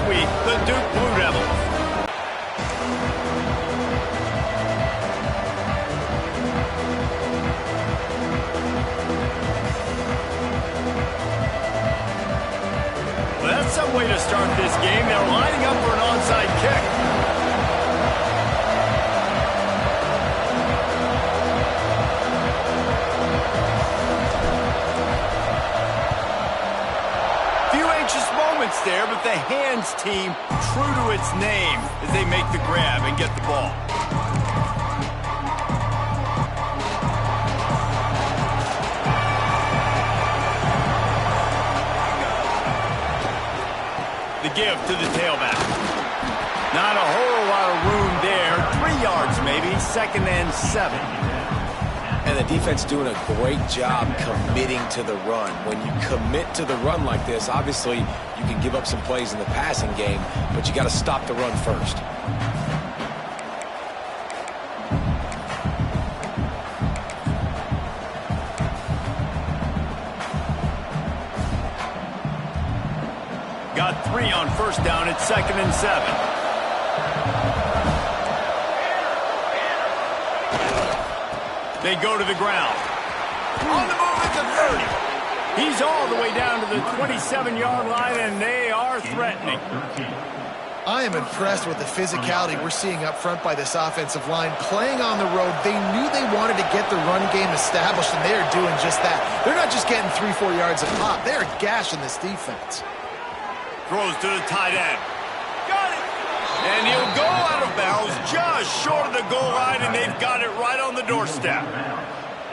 week, the Duke Blue Devils. Well, that's some way to start this game. They're lining up for an onside kick. There, but the hands team true to its name as they make the grab and get the ball. The give to the tailback. Not a whole lot of room there. 3 yards maybe, 2nd and 7. And the defense doing a great job committing to the run. When you commit to the run like this, obviously you can give up some plays in the passing game, but you got to stop the run first. Got 3 on 1st down at 2nd and 7. They go to the ground. On the move at the 30. He's all the way down to the 27-yard line, and they are threatening. I am impressed with the physicality we're seeing up front by this offensive line. Playing on the road, they knew they wanted to get the run game established, and they are doing just that. They're not just getting 3-4 yards a pop. They are gashing this defense. Throws to the tight end. Got it! And he'll go out of bounds just short of the goal line, and they've got it right on the doorstep.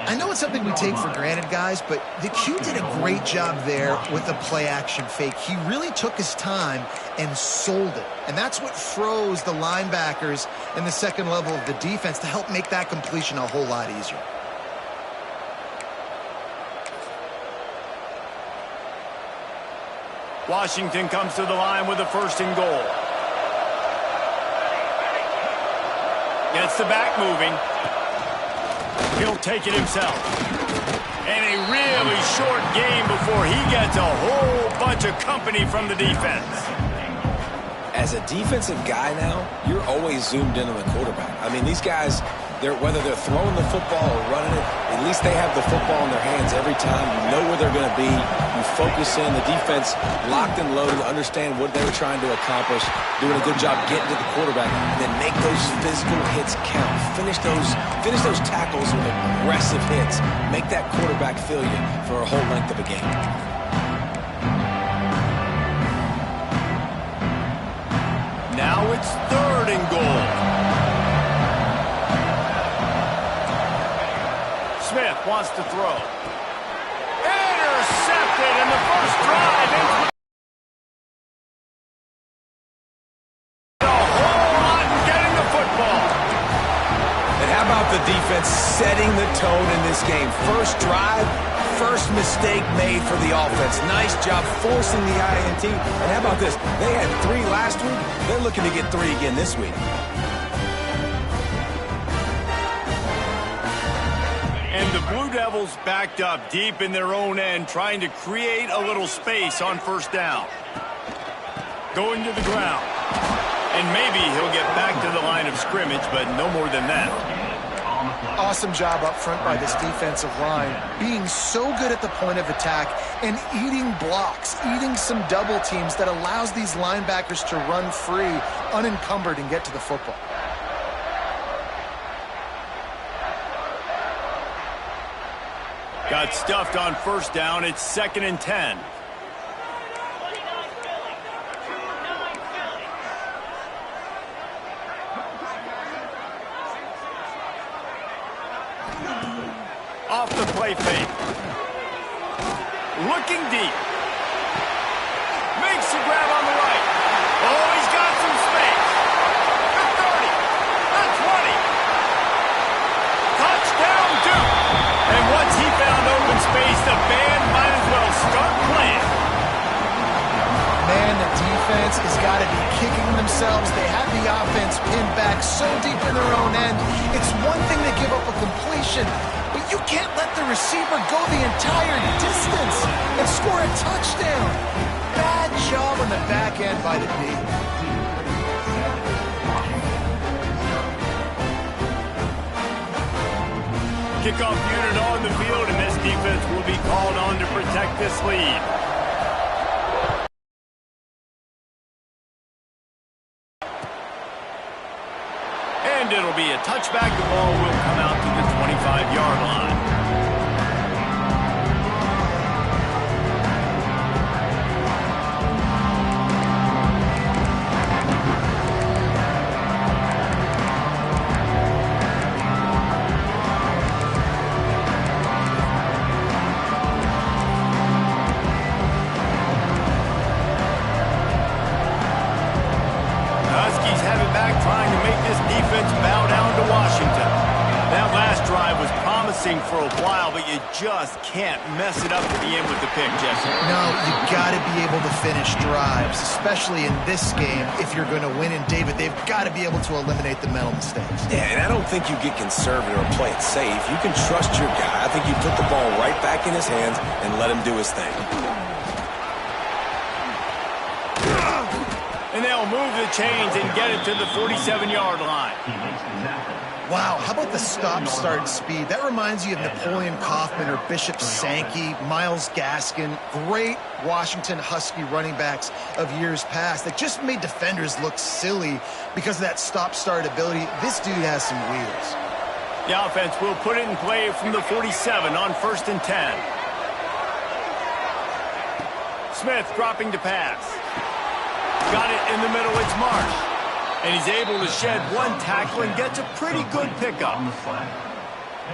I know it's something we take for granted, guys, but the Q did a great job there with the play-action fake. He really took his time and sold it. And that's what froze the linebackers in the second level of the defense to help make that completion a whole lot easier. Washington comes to the line with a 1st and goal. Gets the back moving. He'll take it himself. And a really short game before he gets a whole bunch of company from the defense. As a defensive guy now, you're always zoomed in on the quarterback. I mean, these guys, whether they're throwing the football or running it, at least they have the football in their hands every time. You know where they're going to be. You focus in. The defense locked and loaded, understand what they were trying to accomplish, doing a good job getting to the quarterback, and then make those physical hits count. Finish those tackles with aggressive hits. Make that quarterback feel you for a whole length of a game. Now it's 3rd and goal. Smith wants to throw. Intercepted in the first drive. A whole lot in getting the football. And how about the defense setting the tone in this game? First drive, first mistake made for the offense. Nice job forcing the INT. And how about this? They had 3 last week. They're looking to get 3 again this week. And the Blue Devils backed up deep in their own end, trying to create a little space on 1st down. Going to the ground. And maybe he'll get back to the line of scrimmage, but no more than that. Awesome job up front by this defensive line, being so good at the point of attack and eating blocks, eating some double teams that allows these linebackers to run free, unencumbered, and get to the football. Got stuffed on 1st down. It's 2nd and 10. Off the play fake. Looking deep. Makes the grab on the right. Oh, he's got some space. The 30. The 20. Touchdown, Duke. And once he found open space, the band might as well start playing. Man, the defense has got to be kicking themselves. They have the offense pinned back so deep in their own end. It's one thing to give up a completion, but you can't let the receiver go the entire distance and score a touchdown. Bad job on the back back end by the D. Kickoff unit on the field, and this defense will be called on to protect this lead. And it'll be a touchback. The ball will come out to the 25-yard line. Trying to make this defense bow down to Washington. That last drive was promising for a while, but you just can't mess it up at the end with the pick, Jesse. No, you got to be able to finish drives, especially in this game. If you're going to win, and David, they've got to be able to eliminate the mental mistakes. Yeah, and I don't think you get conservative or play it safe. You can trust your guy. I think you put the ball right back in his hands and let him do his thing. And they'll move the chains and get it to the 47-yard line. Wow, how about the stop-start speed? That reminds you of Napoleon Kaufman or Bishop Sankey, Myles Gaskin, great Washington Husky running backs of years past that just made defenders look silly because of that stop-start ability. This dude has some wheels. The offense will put it in play from the 47 on 1st and 10. Smith dropping to pass. Got it in the middle, it's Marsh. And he's able to shed one tackle and gets a pretty good pickup.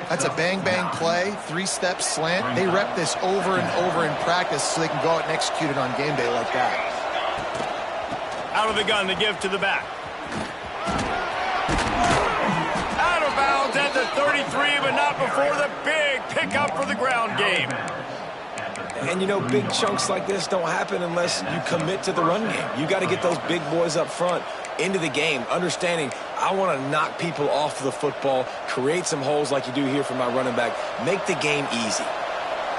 That's a bang-bang play, three-step slant. They rep this over and over in practice so they can go out and execute it on game day like that. Out of the gun, the give to the back. Out of bounds at the 33, but not before the big pickup for the ground game. And, you know, big chunks like this don't happen unless you commit to the run game. You got to get those big boys up front into the game, understanding I want to knock people off the football, create some holes like you do here for my running back, make the game easy.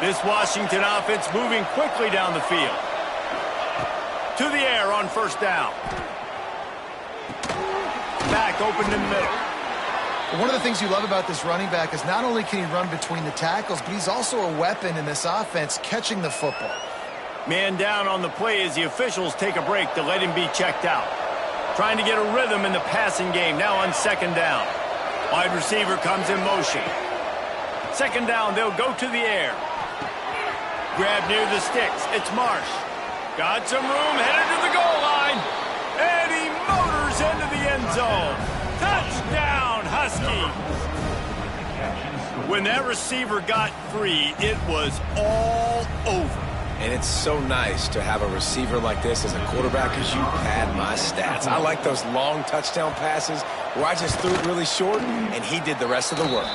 This Washington offense moving quickly down the field. To the air on 1st down. Back open in the middle. One of the things you love about this running back is not only can he run between the tackles, but he's also a weapon in this offense catching the football. Man down on the play as the officials take a break to let him be checked out. Trying to get a rhythm in the passing game now on 2nd down. Wide receiver comes in motion. 2nd down, they'll go to the air. Grab near the sticks, it's Marsh. Got some room, headed to the goal line. And he motors into the end zone. Touchdown, Huskies! When that receiver got free, it was all over. And it's so nice to have a receiver like this as a quarterback because you pad my stats. I like those long touchdown passes where I just threw it really short and he did the rest of the work.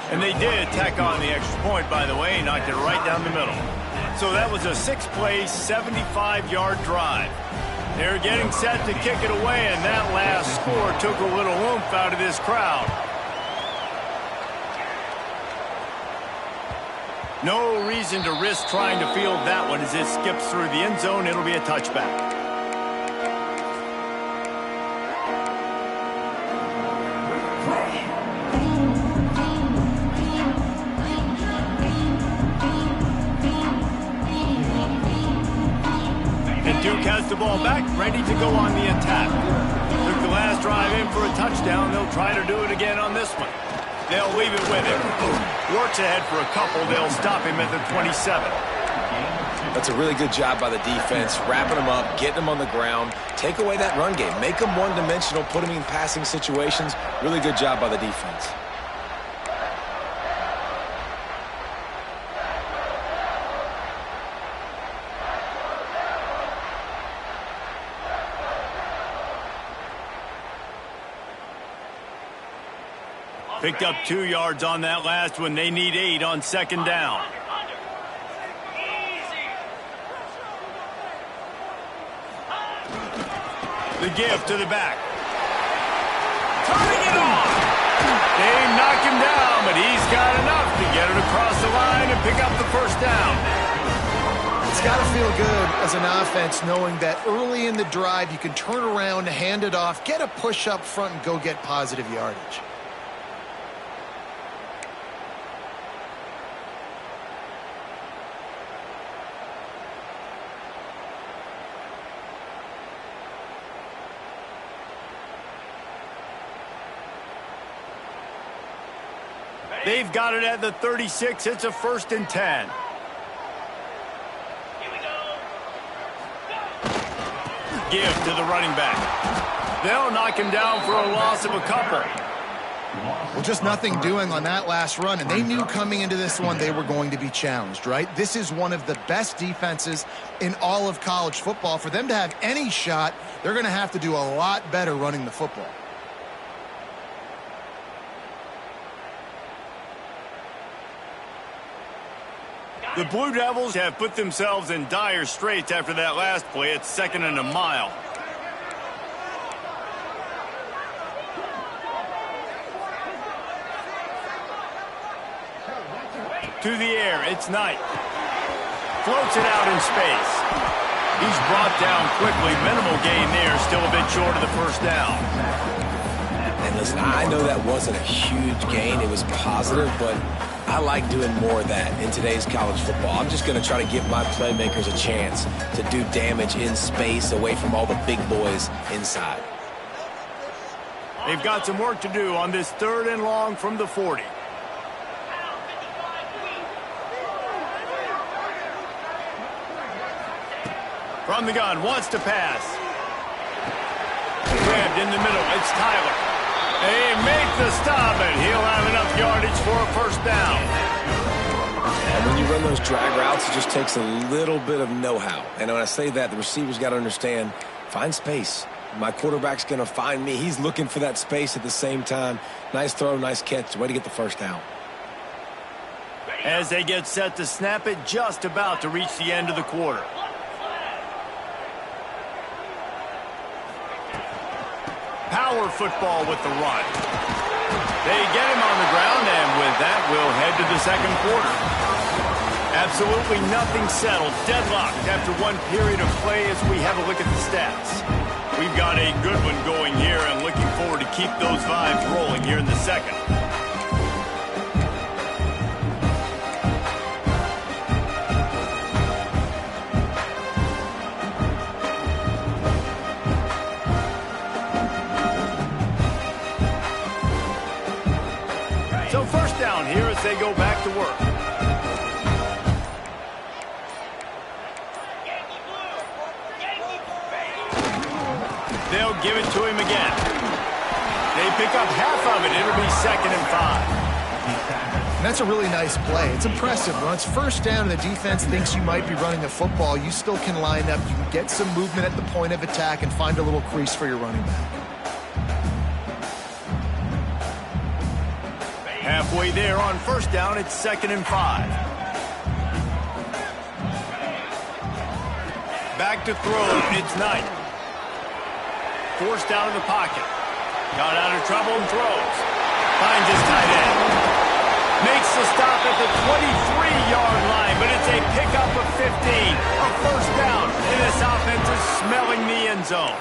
And they did tack on the extra point, by the way, knocked it right down the middle. So that was a 6-play, 75-yard drive. They're getting set to kick it away, and that last score took a little oomph out of this crowd. No reason to risk trying to field that one as it skips through the end zone. It'll be a touchback. Duke has the ball back, ready to go on the attack. Took the last drive in for a touchdown. They'll try to do it again on this one. They'll leave it with him. Works ahead for a couple. They'll stop him at the 27. That's a really good job by the defense, wrapping them up, getting them on the ground. Take away that run game. Make them one-dimensional, put them in passing situations. Really good job by the defense. Picked up 2 yards on that last one. They need 8 on 2nd down. The give to the back. Turning it on. They knock him down, but he's got enough to get it across the line and pick up the 1st down. It's got to feel good as an offense knowing that early in the drive you can turn around, hand it off, get a push up front, and go get positive yardage. They've got it at the 36. It's a 1st and 10. Give to the running back. They'll knock him down for a loss of a couple. Well, just nothing doing on that last run, and they knew coming into this one they were going to be challenged, right? This is one of the best defenses in all of college football. For them to have any shot, they're going to have to do a lot better running the football. The Blue Devils have put themselves in dire straits after that last play. It's 2nd and a mile. To the air, it's Knight. Floats it out in space. He's brought down quickly. Minimal gain there, still a bit short of the 1st down. And listen, I know that wasn't a huge gain. It was positive, but I like doing more of that in today's college football. I'm just going to try to give my playmakers a chance to do damage in space away from all the big boys inside. They've got some work to do on this 3rd and long from the 40. From the gun, wants to pass. Grabbed in the middle, it's Tyler. They make the stop, and he'll have enough yardage for a 1st down. And when you run those drag routes, it just takes a little bit of know-how. And when I say that, the receiver's got to understand, find space. My quarterback's going to find me. He's looking for that space at the same time. Nice throw, nice catch. Way to get the 1st down. As they get set to snap it, just about to reach the end of the quarter. Power football with the run. They get him on the ground, and with that, we'll head to the 2nd quarter. Absolutely nothing settled. Deadlocked after one period of play as we have a look at the stats. We've got a good one going here, and looking forward to keep those vibes rolling here in the 2nd. So 1st down here as they go back to work. They'll give it to him again. They pick up half of it. It'll be 2nd and 5. And that's a really nice play. It's impressive. When it's 1st down and the defense thinks you might be running the football, you still can line up. You can get some movement at the point of attack and find a little crease for your running back. Halfway there on 1st down, it's 2nd and 5. Back to throw, it's Knight. Forced out of the pocket. Got out of trouble and throws. Finds his tight end. Makes the stop at the 23-yard line, but it's a pickup of 15. A 1st down, and this offense is smelling the end zone.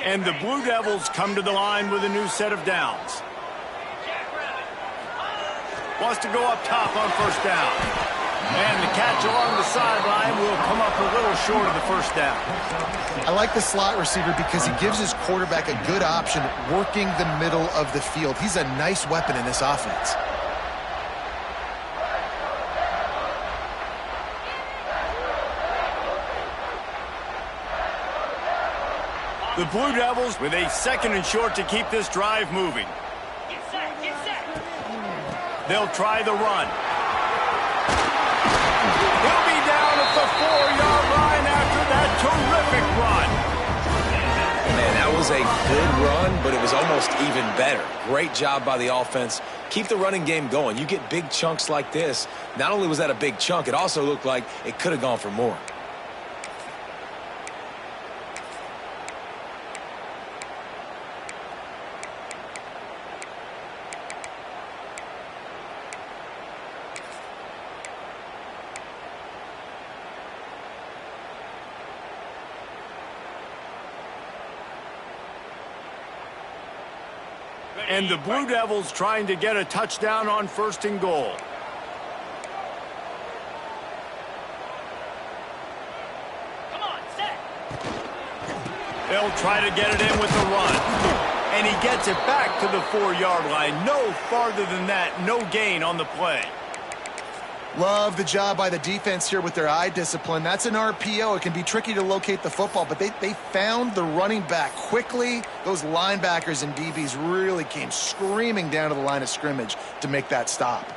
And the Blue Devils come to the line with a new set of downs. Wants to go up top on 1st down. And the catch along the sideline will come up a little short of the 1st down. I like the slot receiver because he gives his quarterback a good option working the middle of the field. He's a nice weapon in this offense. The Blue Devils with a 2nd and short to keep this drive moving. Get set, get set. They'll try the run. He'll be down at the 4-yard line after that terrific run. Man, that was was a good run, but it was almost even better. Great job by the offense. Keep the running game going. You get big chunks like this. Not only was that a big chunk, it also looked like it could have gone for more. And the Blue Devils trying to get a touchdown on 1st and goal. Come on, set. They'll try to get it in with the run. And he gets it back to the 4-yard line. No farther than that. No gain on the play. Love the job by the defense here with their eye discipline. That's an RPO. It can be tricky to locate the football, but they found the running back quickly. Those linebackers and DBs really came screaming down to the line of scrimmage to make that stop.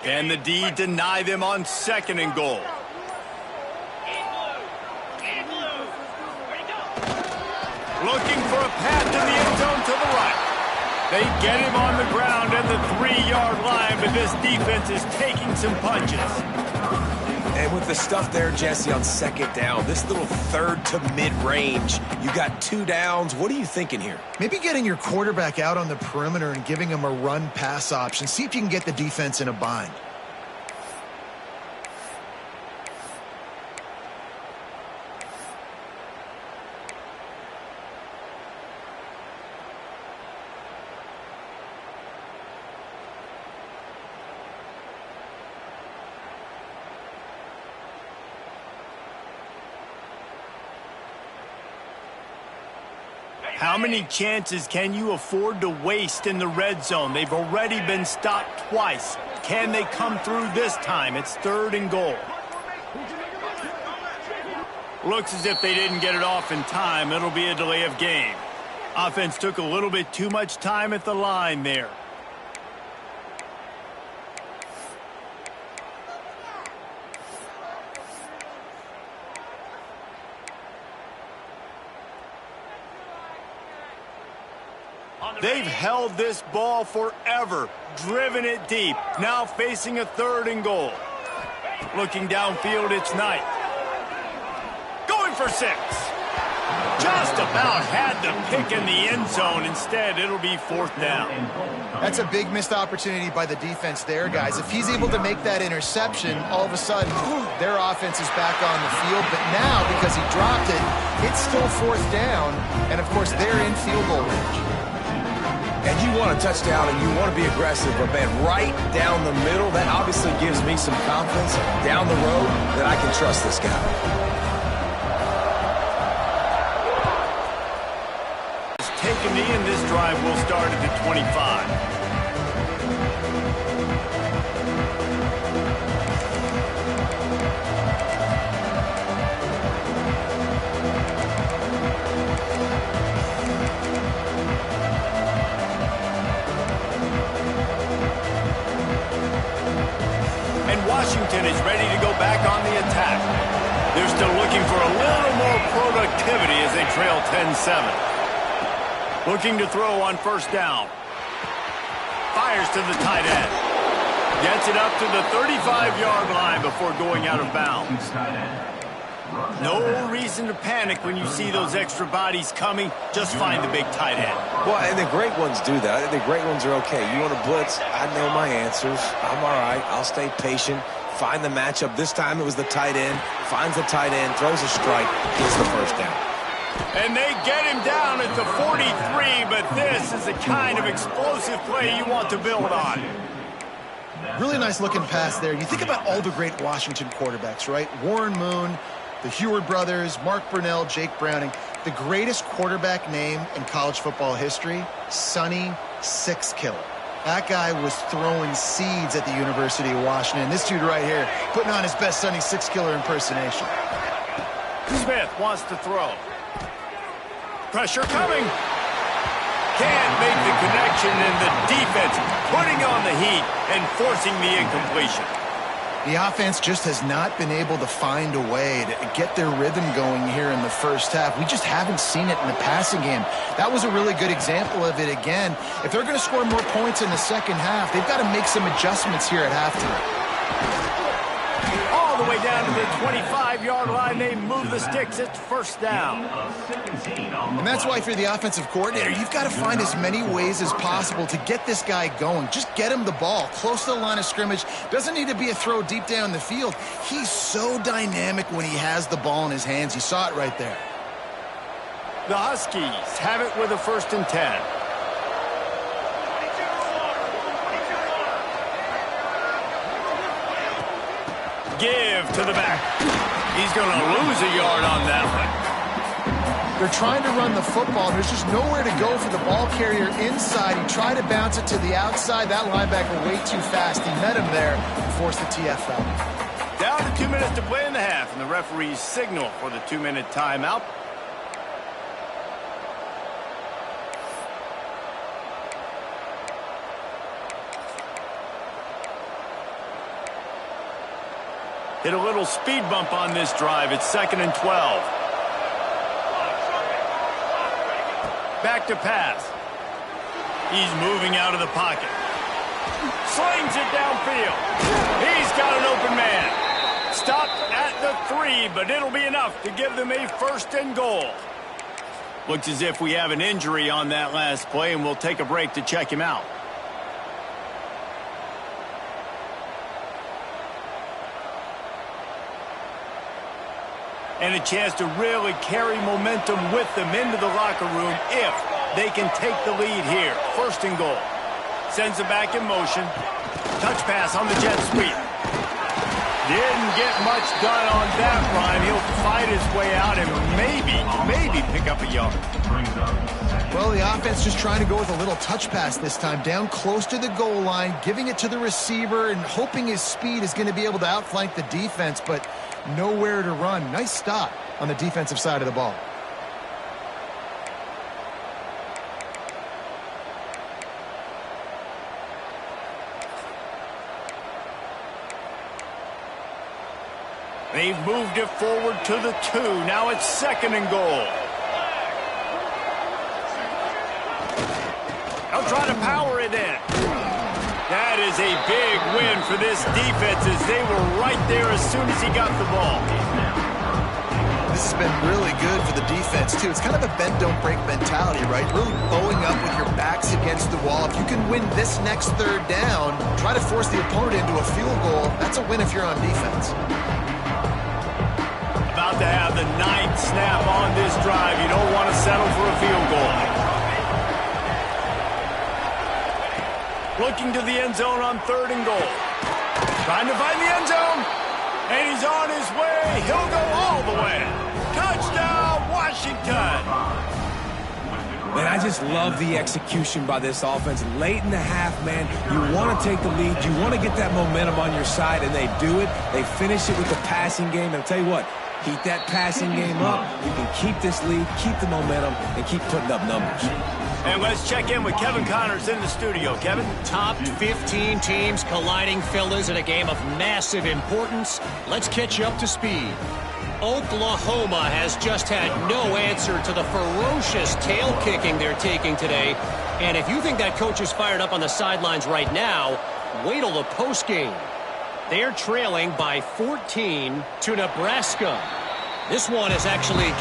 Can the D deny them on 2nd and goal? In blue. Ready to go. Looking for a path to the end zone to the right. They get him on the ground at the 3-yard line, but this defense is taking some punches. And with the stuff there, Jesse, on 2nd down, this little 3rd to mid-range, you got 2 downs. What are you thinking here? Maybe getting your quarterback out on the perimeter and giving him a run-pass option. See if you can get the defense in a bind. How many chances can you afford to waste in the red zone? They've already been stopped twice. Can they come through this time? It's 3rd and goal. Looks as if they didn't get it off in time. It'll be a delay of game. Offense took a little bit too much time at the line there. They've held this ball forever, driven it deep, now facing a 3rd and goal. Looking downfield, it's Knight. Going for 6. Just about had the pick in the end zone. Instead, it'll be 4th down. That's a big missed opportunity by the defense there, guys. If he's able to make that interception, all of a sudden, their offense is back on the field. But now, because he dropped it, it's still 4th down. And, of course, they're in field goal range. And you want a touchdown and you want to be aggressive, but man, right down the middle, that obviously gives me some confidence down the road that I can trust this guy. Take a knee, and this drive will start at the 25. Washington is ready to go back on the attack. They're still looking for a little more productivity as they trail 10-7. Looking to throw on 1st down. Fires to the tight end. Gets it up to the 35-yard line before going out of bounds. No reason to panic when you see those extra bodies coming. Just find the big tight end. Well, and the great ones do that. I think the great ones are okay. You want to blitz? I know my answers. I'm all right. I'll stay patient. Find the matchup. This time it was the tight end. Finds the tight end, throws a strike, gets the 1st down. And they get him down at the 43, but this is the kind of explosive play you want to build on. Really nice looking pass there. You think about all the great Washington quarterbacks, right? Warren Moon, the Heward brothers, Mark Brunell, Jake Browning. The greatest quarterback name in college football history, Sonny Six Killer. That guy was throwing seeds at the University of Washington. This dude right here putting on his best Sonny Six Killer impersonation. Smith wants to throw. Pressure coming. Can't make the connection, and the defense putting on the heat and forcing the incompletion. The offense just has not been able to find a way to get their rhythm going here in the first half. We just haven't seen it in the passing game. That was a really good example of it again. If they're going to score more points in the second half, they've got to make some adjustments here at halftime. All the way down to the 25-yard line, they move the sticks. It's first down. And that's why if you're the offensive coordinator, you've got to find as many ways as possible to get this guy going. Just get him the ball close to the line of scrimmage. Doesn't need to be a throw deep down the field. He's so dynamic when he has the ball in his hands. You saw it right there. The Huskies have it with a 1st and 10. Give to the back. He's going to lose a yard on that one. They're trying to run the football. There's just nowhere to go for the ball carrier inside. He tried to bounce it to the outside. That linebacker way too fast. He met him there and forced the TFL. Down to 2 minutes to play in the half, and the referees signal for the 2-minute timeout. Hit a little speed bump on this drive. It's 2nd and 12. Back to pass. He's moving out of the pocket. Slings it downfield. He's got an open man. Stopped at the 3, but it'll be enough to give them a 1st and goal. Looks as if we have an injury on that last play, and we'll take a break to check him out. And a chance to really carry momentum with them into the locker room if they can take the lead here. 1st and goal. Sends it back in motion. Touch pass on the jet sweep. Didn't get much done on that run. He'll fight his way out and maybe pick up a yard. Well, the offense just trying to go with a little touch pass this time. Down close to the goal line, giving it to the receiver and hoping his speed is going to be able to outflank the defense, but nowhere to run. Nice stop on the defensive side of the ball. They've moved it forward to the 2. Now it's 2nd and goal. They'll try to power it in. That is a big win for this defense as they were right there as soon as he got the ball. This has been really good for the defense, too. It's kind of a bend-don't-break mentality, right? Really bowing up with your backs against the wall. If you can win this next 3rd down, try to force the opponent into a field goal. That's a win if you're on defense. About to have the 9th snap on this drive. You don't want to settle for a field goal. Looking to the end zone on 3rd and goal. Trying to find the end zone. And he's on his way. He'll go all the way. Touchdown, Washington. Man, I just love the execution by this offense. Late in the half, man, you want to take the lead. You want to get that momentum on your side, and they do it. They finish it with the passing game. And I'll tell you what, heat that passing game up. You can keep this lead, keep the momentum, and keep putting up numbers. And let's check in with Kevin Connors in the studio. Kevin? Top 15 teams colliding, fellas, in a game of massive importance. Let's catch you up to speed. Oklahoma has just had no answer to the ferocious tail kicking they're taking today. And if you think that coach is fired up on the sidelines right now, wait till the postgame. They're trailing by 14 to Nebraska. This one is actually...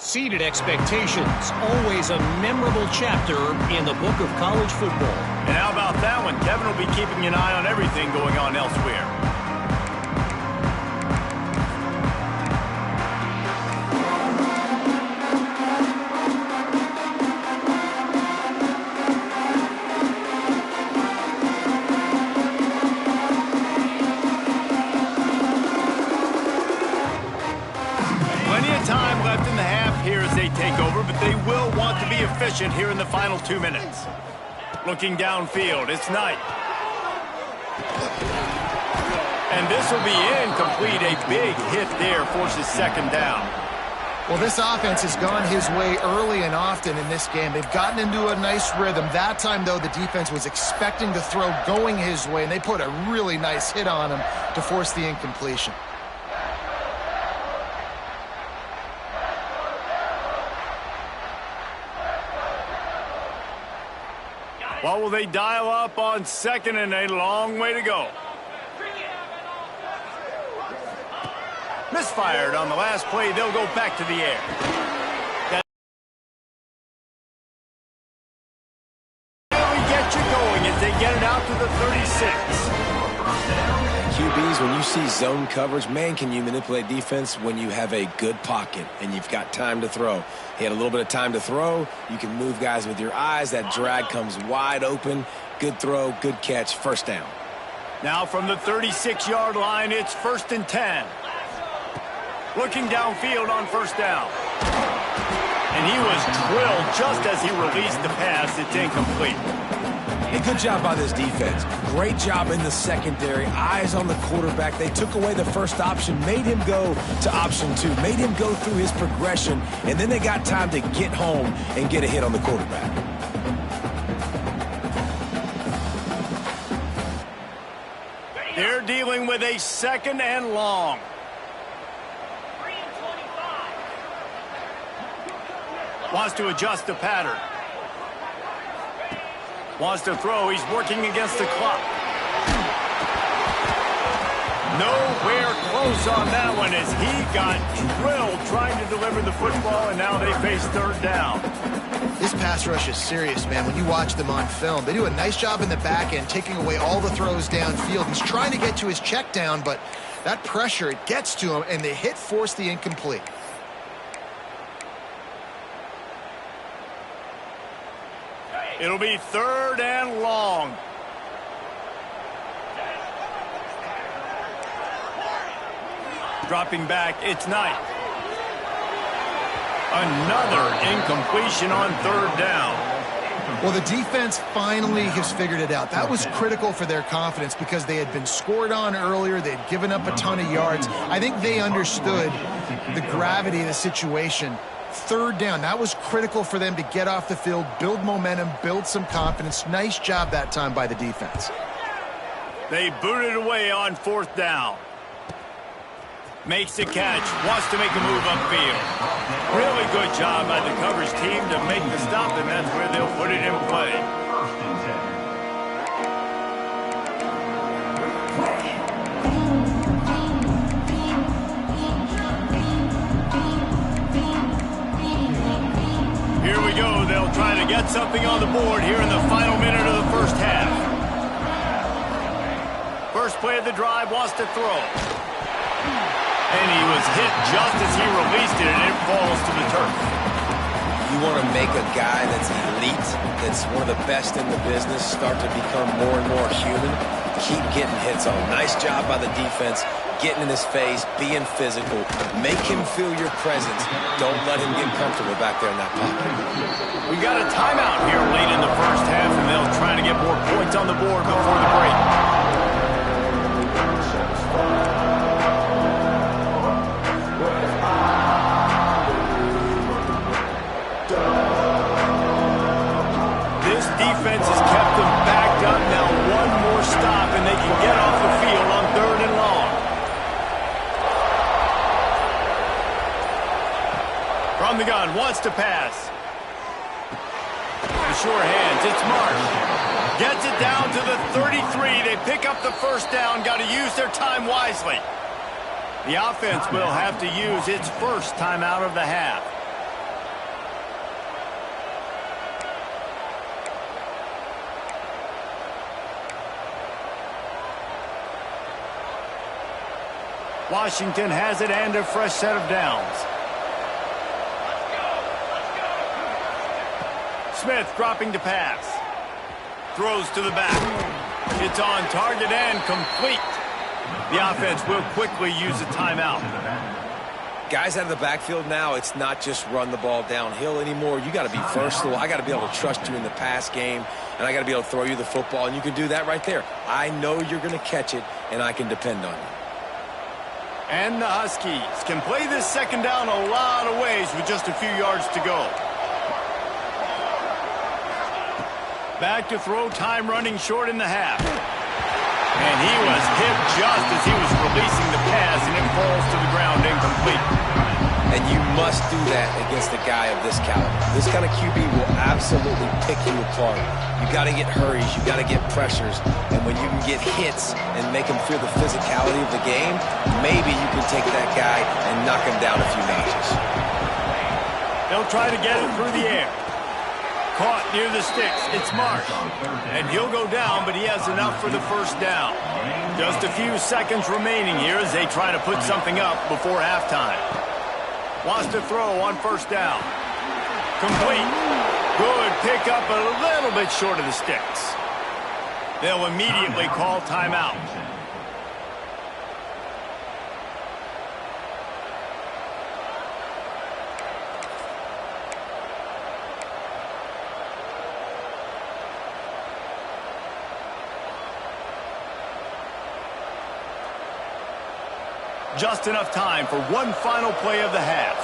Exceeded expectations. Always a memorable chapter in the book of college football. And how about that one? Kevin will be keeping an eye on everything going on elsewhere. Time left in the half here as they take over, but they will want to be efficient here in the final 2 minutes. Looking downfield, it's Knight. And this will be incomplete. A big hit there forces second down. Well, this offense has gone his way early and often in this game. They've gotten into a nice rhythm. That time, though, the defense was expecting the throw going his way, and they put a really nice hit on him to force the incompletion. Well, will they dial up on second and a long way to go? Misfired on the last play. They'll go back to the air. Really get you going as they get it out to the 36. QBs, when you see zone coverage, man, can you manipulate defense when you have a good pocket and you've got time to throw. He had a little bit of time to throw. You can move guys with your eyes. That drag comes wide open. Good throw, good catch, first down. Now from the 36-yard line, it's 1st and 10. Looking downfield on first down. And he was drilled just as he released the pass. It's incomplete. A good job by this defense. Great job in the secondary. Eyes on the quarterback. They took away the first option, made him go to option 2, made him go through his progression, and then they got time to get home and get a hit on the quarterback. They're dealing with a 2nd and long. 3 and 25. Wants to adjust the pattern. Wants to throw. He's working against the clock. Nowhere close on that one as he got drilled trying to deliver the football, and now they face 3rd down. This pass rush is serious, man. When you watch them on film, they do a nice job in the back end, taking away all the throws downfield. He's trying to get to his check down, but that pressure, it gets to him, and the hit forced the incomplete. It'll be 3rd and long. Dropping back, it's Knight. Another incompletion on 3rd down. Well, the defense finally has figured it out. That was critical for their confidence because they had been scored on earlier. They had given up a ton of yards. I think they understood the gravity of the situation. 3rd down, that was critical for them to get off the field, build momentum, build some confidence. Nice job that time by the defense. They booted away on 4th down. Makes the catch, wants to make a move upfield. Really good job by the coverage team to make the stop, and that's where they'll put it in play. Here we go. They'll try to get something on the board here in the final minute of the first half. First play of the drive, wants to throw. And he was hit just as he released it, and it falls to the turf. You want to make a guy that's elite, that's one of the best in the business, start to become more and more human. Keep getting hits on him. Nice job by the defense, getting in his face, being physical. Make him feel your presence. Don't let him get comfortable back there in that pocket. We got a timeout here late in the first half, and they'll try to get more points on the board before the break. Defense has kept them backed up. Now one more stop and they can get off the field on 3rd and long. From the gun, wants to pass. The sure hands, it's Marsh. Gets it down to the 33. They pick up the first down. Got to use their time wisely. The offense will have to use its first timeout of the half. Washington has it and a fresh set of downs. Smith dropping to pass. Throws to the back. It's on target and complete. The offense will quickly use a timeout. Guys out of the backfield now, it's not just run the ball downhill anymore. You got to be versatile. I got to be able to trust you in the pass game, and I got to be able to throw you the football, and you can do that right there. I know you're going to catch it, and I can depend on you. And the Huskies can play this second down a lot of ways with just a few yards to go. Back to throw, time running short in the half. And he was hit just as he was releasing the pass, and it falls to the ground incomplete. And you must do that against a guy of this caliber. This kind of QB will absolutely pick you apart. You got to get hurries, you got to get pressures, and when you can get hits and make him feel the physicality of the game, maybe you can take that guy and knock him down a few notches. They'll try to get it through the air. Caught near the sticks. It's Marsh. And he'll go down, but he has enough for the first down. Just a few seconds remaining here as they try to put something up before halftime. Wants to throw on first down. Complete. Good pick up, a little bit short of the sticks. They'll immediately call timeout. Just enough time for one final play of the half.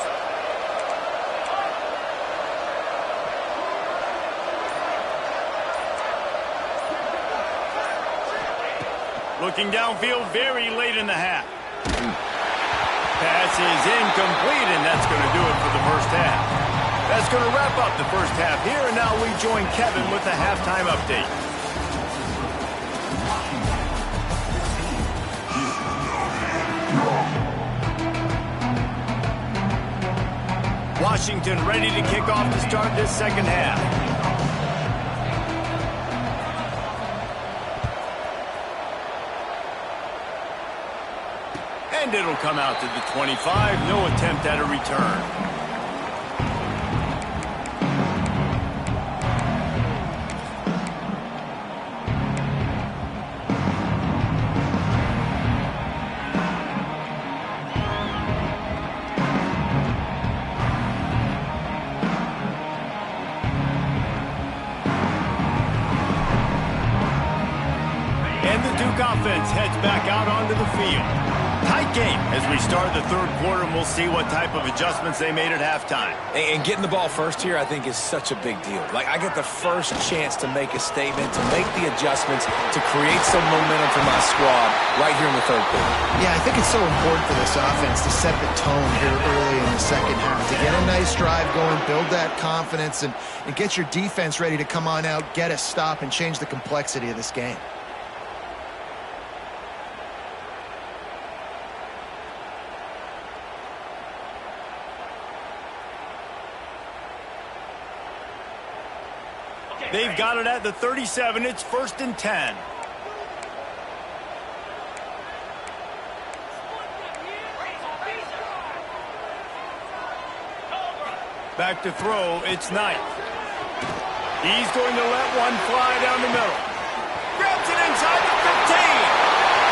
Looking downfield very late in the half. Pass is incomplete, and that's going to do it for the first half. That's going to wrap up the first half here, and now we join Kevin with the halftime update. Washington ready to kick off to start this second half. And it'll come out to the 25. No attempt at a return. Offense heads back out onto the field. Tight game as we start the third quarter, and we'll see what type of adjustments they made at halftime. And getting the ball first here, I think, is such a big deal. Like, I get the first chance to make a statement, to make the adjustments, to create some momentum for my squad right here in the third quarter. Yeah, I think it's so important for this offense to set the tone here early in the second half, to get a nice drive going, build that confidence, and get your defense ready to come on out, get a stop, and change the complexity of this game. They've got it at the 37. It's 1st and 10. Back to throw. It's Knight. He's going to let one fly down the middle. Grabs it inside the 15.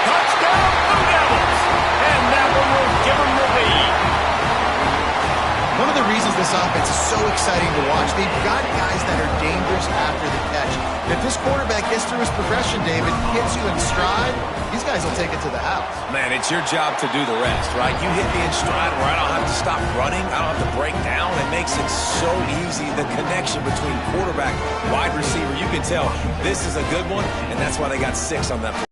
Touchdown, Blue Devils. And that one will give them the lead. One of the reasons this offense is so exciting to watch, they've got guys that are dangerous after the catch. And if this quarterback gets through his progression, David, hits you in stride, these guys will take it to the house. Man, it's your job to do the rest, right? You hit me in stride where I don't have to stop running. I don't have to break down. It makes it so easy. The connection between quarterback, wide receiver, you can tell this is a good one, and that's why they got 6 on that play.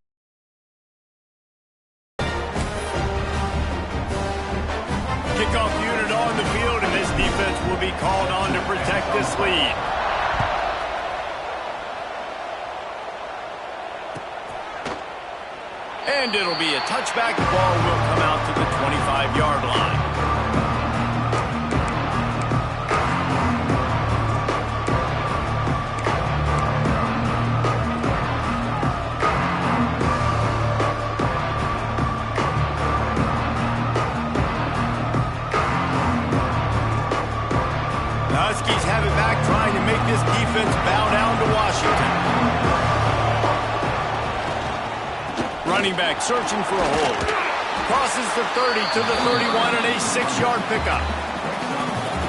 Kickoff unit on the field, and this defense will be called on to protect this lead. And it'll be a touchback. The ball will come out to the 25-yard line. this defense bow down to Washington. Running back searching for a hole. Crosses the 30 to the 31 and a 6-yard pickup.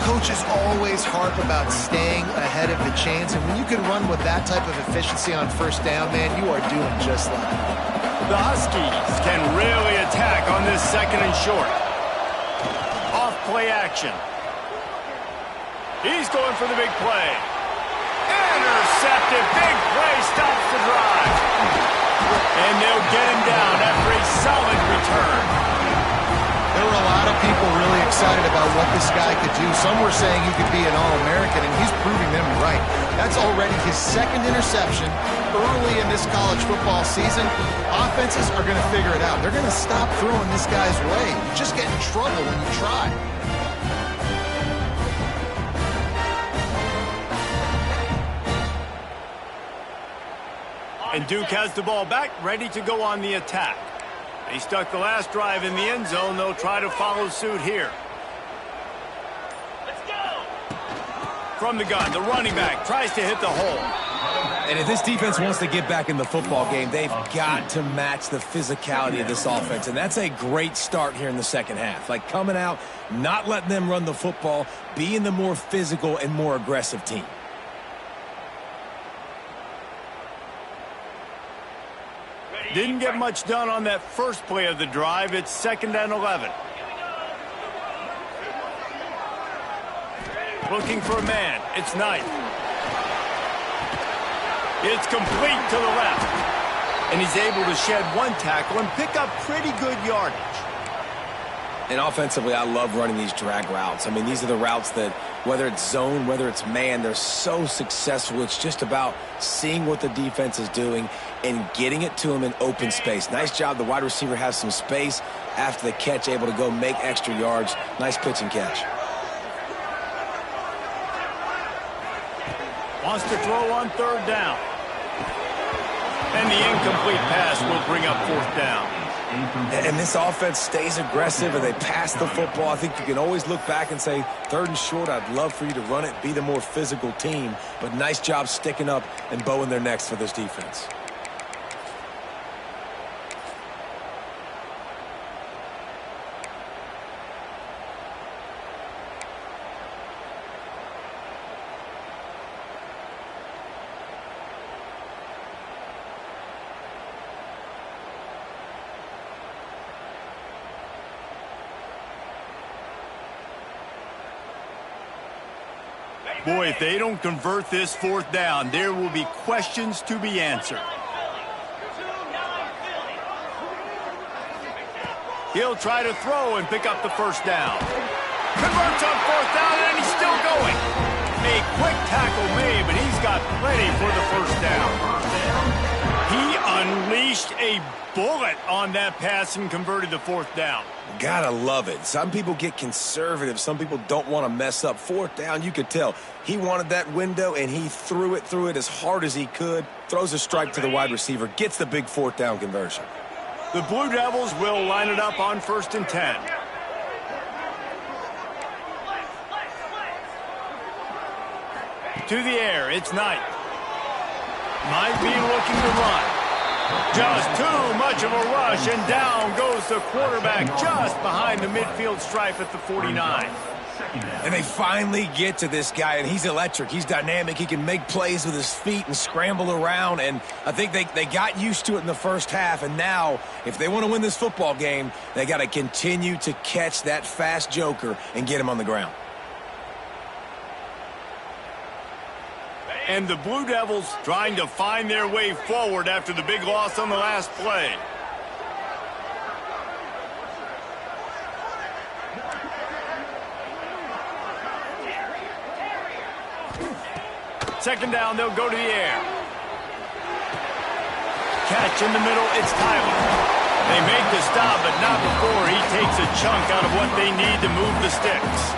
Coaches always harp about staying ahead of the chains, and when you can run with that type of efficiency on first down, man, you are doing just that. The Huskies can really attack on this 2nd and short. Off play action. He's going for the big play. Intercepted. Big play stops the drive. And they'll get him down after a solid return. There were a lot of people really excited about what this guy could do. Some were saying he could be an All-American, and he's proving them right. That's already his 2nd interception early in this college football season. Offenses are going to figure it out. They're going to stop throwing this guy's way. You just get in trouble when you try. And Duke has the ball back, ready to go on the attack. They stuck the last drive in the end zone. They'll try to follow suit here. Let's go. From the gun, the running back tries to hit the hole. And if this defense wants to get back in the football game, they've got to match the physicality of this offense. And that's a great start here in the 2nd half. Like coming out, not letting them run the football, being the more physical and more aggressive team. Didn't get much done on that first play of the drive. It's 2nd and 11. Looking for a man. It's Knight. It's complete to the left. And he's able to shed one tackle and pick up pretty good yardage. And offensively, I love running these drag routes. I mean, these are the routes that, whether it's zone, whether it's man, they're so successful. It's just about seeing what the defense is doing and getting it to him in open space. Nice job. The wide receiver has some space after the catch, able to go make extra yards. Nice pitch and catch. Wants to throw on 3rd down. And the incomplete pass will bring up 4th down. And this offense stays aggressive and they pass the football. I think you can always look back and say, 3rd and short, I'd love for you to run it, be the more physical team. But nice job sticking up and bowing their necks for this defense. Boy, if they don't convert this 4th down, there will be questions to be answered. He'll try to throw and pick up the 1st down. Converts on 4th down, and he's still going. A quick tackle made, but he's got plenty for the 1st down. He unleashed a bullet on that pass and converted the 4th down. Gotta love it. Some people get conservative. Some people don't want to mess up. 4th down, you could tell. He wanted that window, and he threw it as hard as he could. Throws a strike to the wide receiver. Gets the big 4th down conversion. The Blue Devils will line it up on 1st and 10. To the air, it's Knight. Might be looking to run. Just too much of a rush, and down goes the quarterback just behind the midfield stripe at the 49. And they finally get to this guy, and he's electric. He's dynamic. He can make plays with his feet and scramble around, and I think they got used to it in the 1st half, and now if they want to win this football game, they got to continue to catch that fast joker and get him on the ground. And the Blue Devils trying to find their way forward after the big loss on the last play. Second down, they'll go to the air. Catch in the middle, it's Tyler. They make the stop, but not before he takes a chunk out of what they need to move the sticks.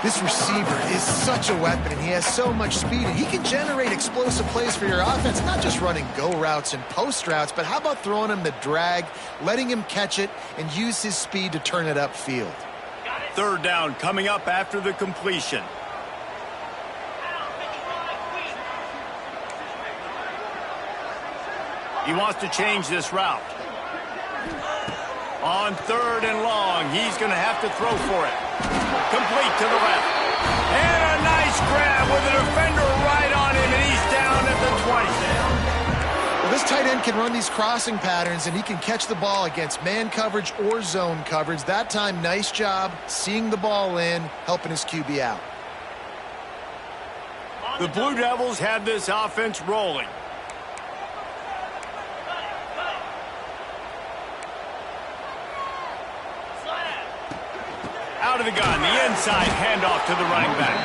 This receiver is such a weapon, and he has so much speed, and he can generate explosive plays for your offense, not just running go routes and post routes, but how about throwing him the drag, letting him catch it, and use his speed to turn it upfield. 3rd down coming up after the completion. He wants to change this route. On 3rd and long, he's going to have to throw for it. Complete to the left. And a nice grab with a defender right on him, and he's down at the 20. Well, this tight end can run these crossing patterns, and he can catch the ball against man coverage or zone coverage. That time, nice job seeing the ball in, helping his QB out. The Blue Devils have this offense rolling. Out of the gun, the inside handoff to the running back.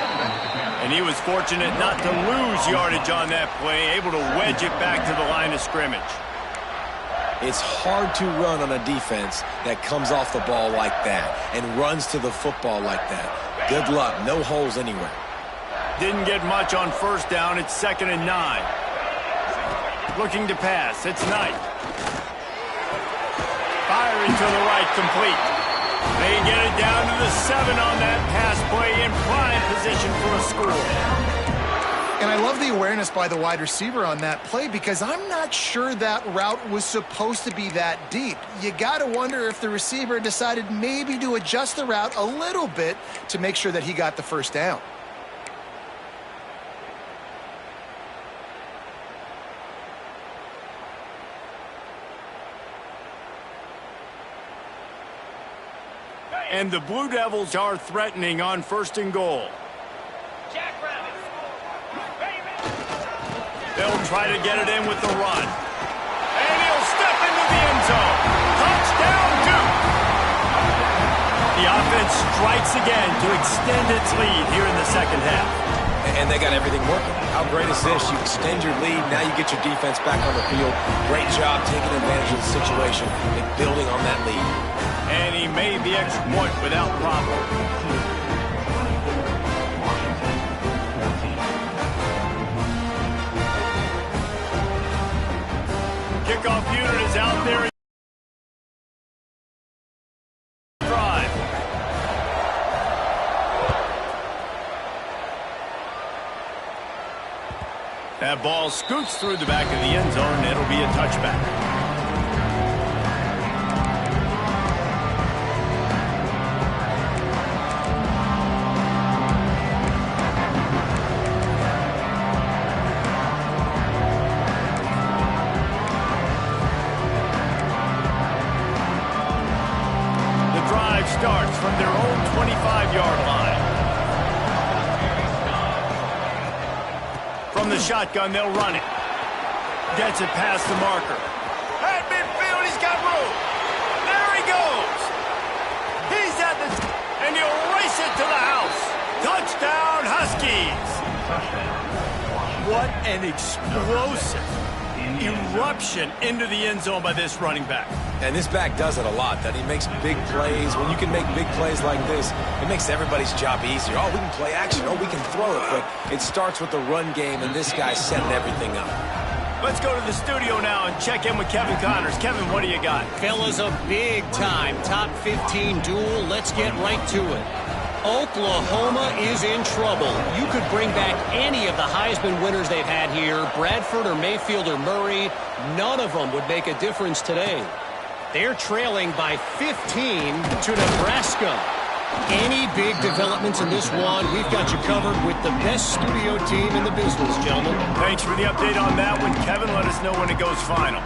And he was fortunate not to lose yardage on that play, able to wedge it back to the line of scrimmage. It's hard to run on a defense that comes off the ball like that and runs to the football like that. Good luck, no holes anywhere. Didn't get much on 1st down, it's 2nd and 9. Looking to pass, it's Knight. Firing to the right, complete. They get it down to the 7 on that pass play in prime position for a score. And I love the awareness by the wide receiver on that play because I'm not sure that route was supposed to be that deep. You got to wonder if the receiver decided maybe to adjust the route a little bit to make sure that he got the 1st down. And the Blue Devils are threatening on 1st and goal. They'll try to get it in with the run. And he'll step into the end zone. Touchdown, Duke! The offense strikes again to extend its lead here in the 2nd half. And they got everything working. How great is this? You extend your lead, now you get your defense back on the field. Great job taking advantage of the situation and building on that lead. And he made the extra point without problem. Kickoff unit is out there. Drive. That ball scoots through the back of the end zone, and it'll be a touchback. Starts from their own 25-yard line. From the shotgun, they'll run it. Gets it past the marker. At midfield, he's got room. There he goes. He's at the... and he'll race it to the house. Touchdown, Huskies. What an explosive eruption into the end zone by this running back. And this back does it a lot, that he makes big plays. When you can make big plays like this, it makes everybody's job easier. Oh, we can play action. Oh, we can throw it. But it starts with the run game, and this guy's setting everything up. Let's go to the studio now and check in with Kevin Connors. Kevin, what do you got? Fellas, a big-time top 15 duel. Let's get right to it. Oklahoma is in trouble. You could bring back any of the Heisman winners they've had here, Bradford or Mayfield or Murray. None of them would make a difference today. They're trailing by 15 to Nebraska. Any big developments in this one, we've got you covered with the best studio team in the business, gentlemen. Thanks for the update on that one, Kevin. Let us know when it goes final.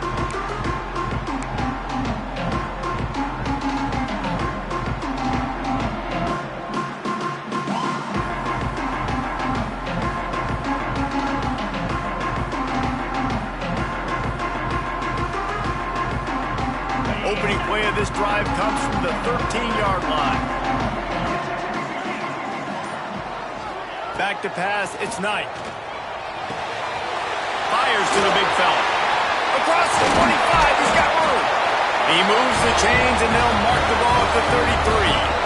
Opening play of this drive comes from the 13-yard line. Back to pass, it's Knight. Fires to the big fella. Across the 25, he's got room. He moves the chains, and they'll mark the ball at the 33.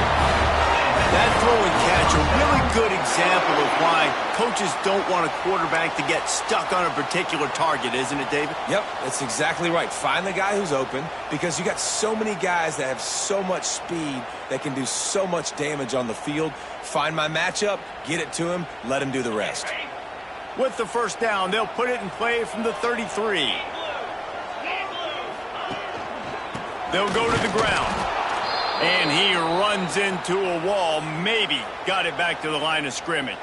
That throw and catch, a really good example of why coaches don't want a quarterback to get stuck on a particular target, isn't it, David? Yep, that's exactly right. Find the guy who's open, because you got so many guys that have so much speed that can do so much damage on the field. Find my matchup, get it to him, let him do the rest. With the 1st down, they'll put it in play from the 33. They'll go to the ground. And he runs into a wall. Maybe got it back to the line of scrimmage.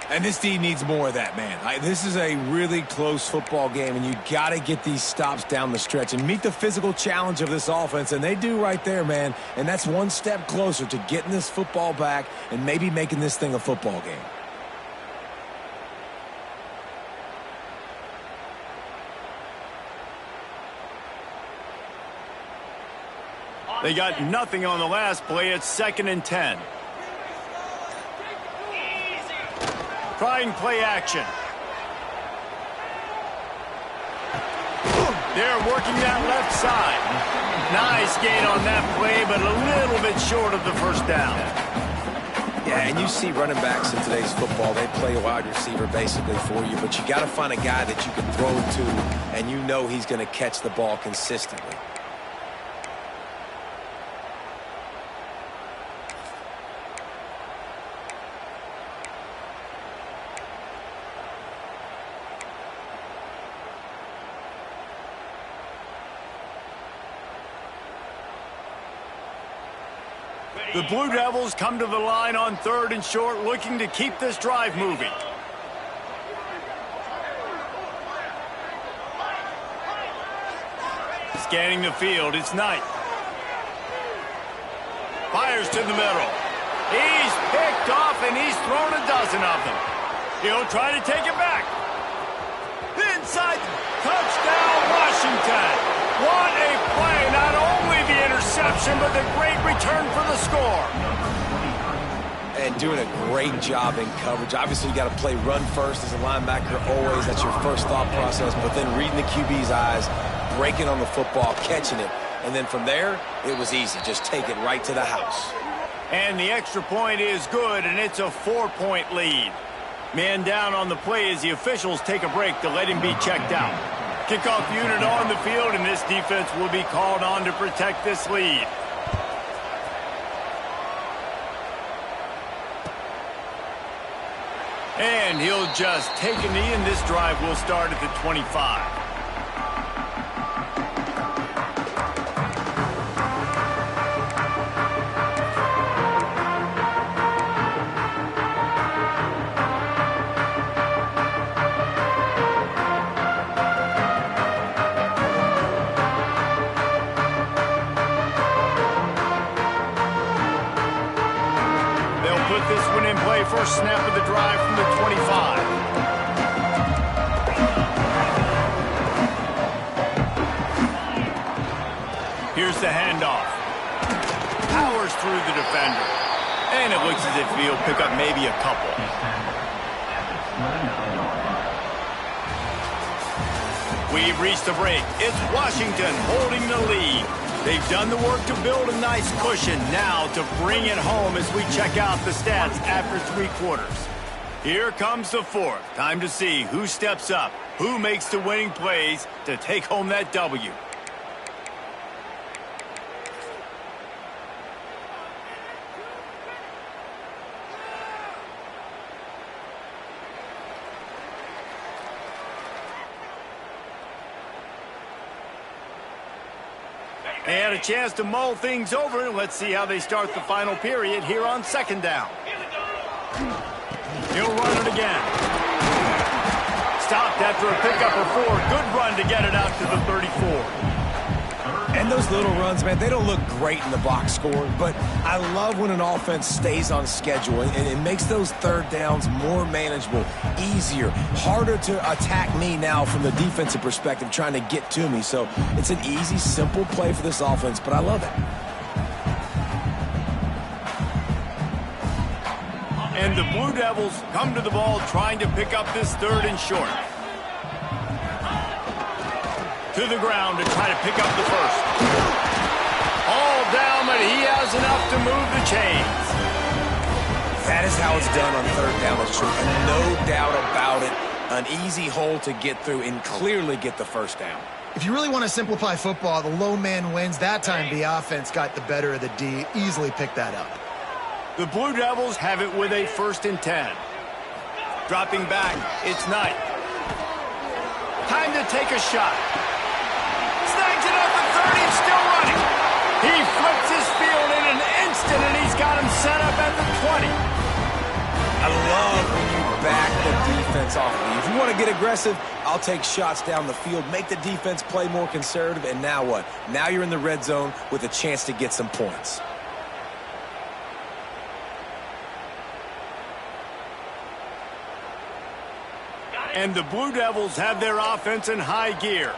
And this D needs more of that, man. This is a really close football game, and you got to get these stops down the stretch and meet the physical challenge of this offense, and they do right there, man. And that's one step closer to getting this football back and maybe making this thing a football game. They got nothing on the last play. It's 2nd and 10. Trying play action. They're working that left side. Nice gain on that play, but a little bit short of the first down. Yeah, and you see running backs in today's football, they play a wide receiver basically for you, but you got to find a guy that you can throw it to, and you know he's going to catch the ball consistently. The Blue Devils come to the line on 3rd and short, looking to keep this drive moving. Scanning the field, it's Knight. Fires to the middle. He's picked off, and he's thrown a dozen of them. He'll try to take it back. Inside, touchdown, Washington. What a play, not only the interception, but the great return for the score. And doing a great job in coverage. Obviously, you got to play run first as a linebacker always. That's your first thought process. But then reading the QB's eyes, breaking on the football, catching it. And then from there, it was easy. Just take it right to the house. And the extra point is good, and it's a 4-point lead. Man down on the play as the officials take a break to let him be checked out. Kickoff unit on the field, and this defense will be called on to protect this lead. And he'll just take a knee, and this drive will start at the 25. First snap of the drive from the 25. Here's the handoff. Powers through the defender. And it looks as if he'll pick up maybe a couple. We've reached the break. It's Washington holding the lead. They've done the work to build a nice cushion. Now to bring it home as we check out the stats after 3 quarters. Here comes the 4th. Time to see who steps up, who makes the winning plays to take home that W. They had a chance to mull things over. Let's see how they start the final period here on 2nd down. He'll run it again. Stopped after a pickup of 4. Good run to get it out to the 34. And those little runs, man, they don't look great in the box score, but I love when an offense stays on schedule, and it makes those 3rd downs more manageable, easier, harder to attack me now from the defensive perspective, trying to get to me. So it's an easy, simple play for this offense, but I love it. And the Blue Devils come to the ball trying to pick up this 3rd and short. To the ground to try to pick up the first. All down, but he has enough to move the chains. That is how it's done on 3rd down. It's true. And no doubt about it. An easy hole to get through and clearly get the first down. If you really want to simplify football, the lone man wins. That time the offense got the better of the D. Easily picked that up. The Blue Devils have it with a 1st and 10. Dropping back, it's Knight. Time to take a shot. Snags it up at 30, still got him set up at the 20. I love when you back the defense off of you. If you want to get aggressive, I'll take shots down the field, make the defense play more conservative, and now what? Now you're in the red zone with a chance to get some points. And the Blue Devils have their offense in high gear.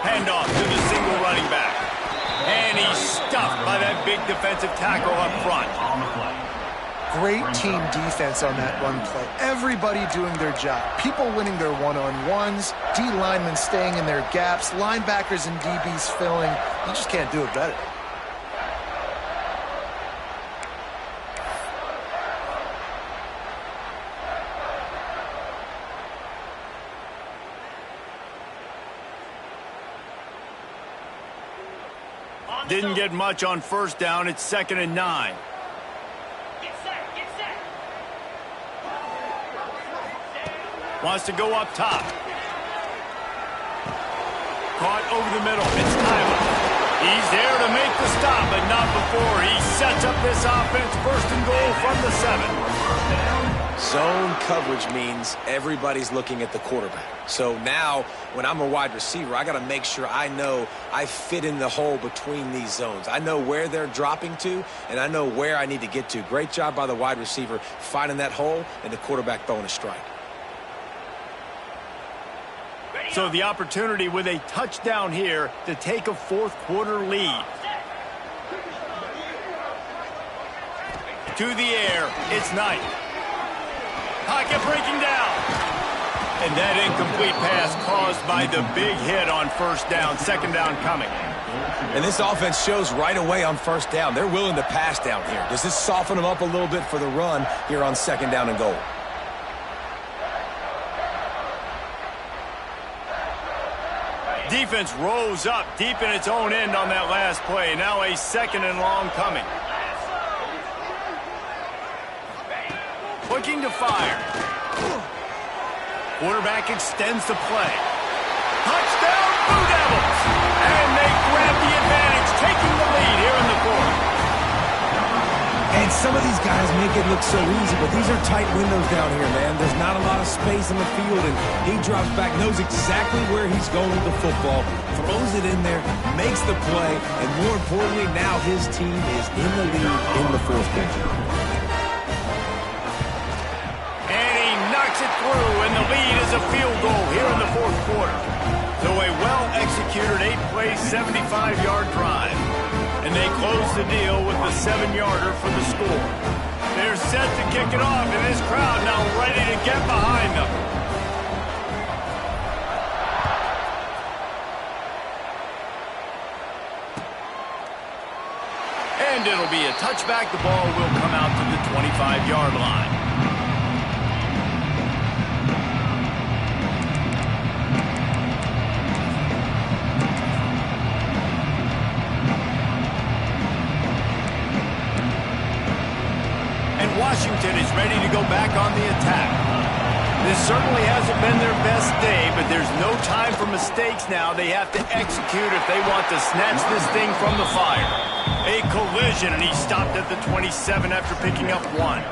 Handoff to the single running back. And he's stuffed by that big defensive tackle up front. Great team defense on that run play. Everybody doing their job. People winning their one-on-ones, D linemen staying in their gaps, linebackers and DBs filling. You just can't do it better. Didn't get much on first down. It's 2nd and 9. Get set, get set. Wants to go up top. Caught over the middle. It's Tyler. He's there to make the stop, but not before he sets up this offense. 1st and goal from the 7. Zone coverage means everybody's looking at the quarterback. So now, when I'm a wide receiver, I got to make sure I know I fit in the hole between these zones. I know where they're dropping to, and I know where I need to get to. Great job by the wide receiver finding that hole and the quarterback throwing a strike. So the opportunity with a touchdown here to take a 4th quarter lead. To the air, it's Knight. Pocket breaking down. And that incomplete pass caused by the big hit on first down. 2nd down coming. And this offense shows right away on first down. They're willing to pass down here. Does this soften them up a little bit for the run here on 2nd down and goal? Defense rose up deep in its own end on that last play. Now a 2nd and long coming. Looking to fire. Quarterback extends the play. Touchdown, Blue Devils! And they grab the advantage, taking the lead here in the 4th. And some of these guys make it look so easy, but these are tight windows down here, man. There's not a lot of space in the field, and he drops back, knows exactly where he's going with the football, throws it in there, makes the play, and more importantly, now his team is in the lead in the 4th quarter. It through, and the lead is a field goal here in the 4th quarter. So a well-executed 8-play, 75-yard drive. And they close the deal with the 7-yarder for the score. They're set to kick it off, and this crowd now ready to get behind them. And it'll be a touchback. The ball will come out to the 25-yard line. Washington is ready to go back on the attack. This certainly hasn't been their best day, but there's no time for mistakes now. They have to execute if they want to snatch this thing from the fire. A collision, and he stopped at the 27 after picking up 1.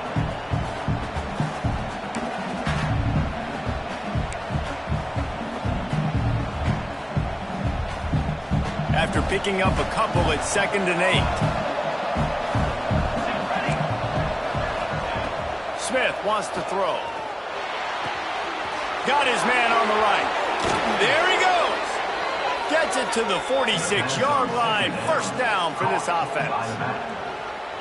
After picking up a couple, it's 2nd and 8. Smith wants to throw. Got his man on the right. There he goes. Gets it to the 46-yard line. 1st down for this offense.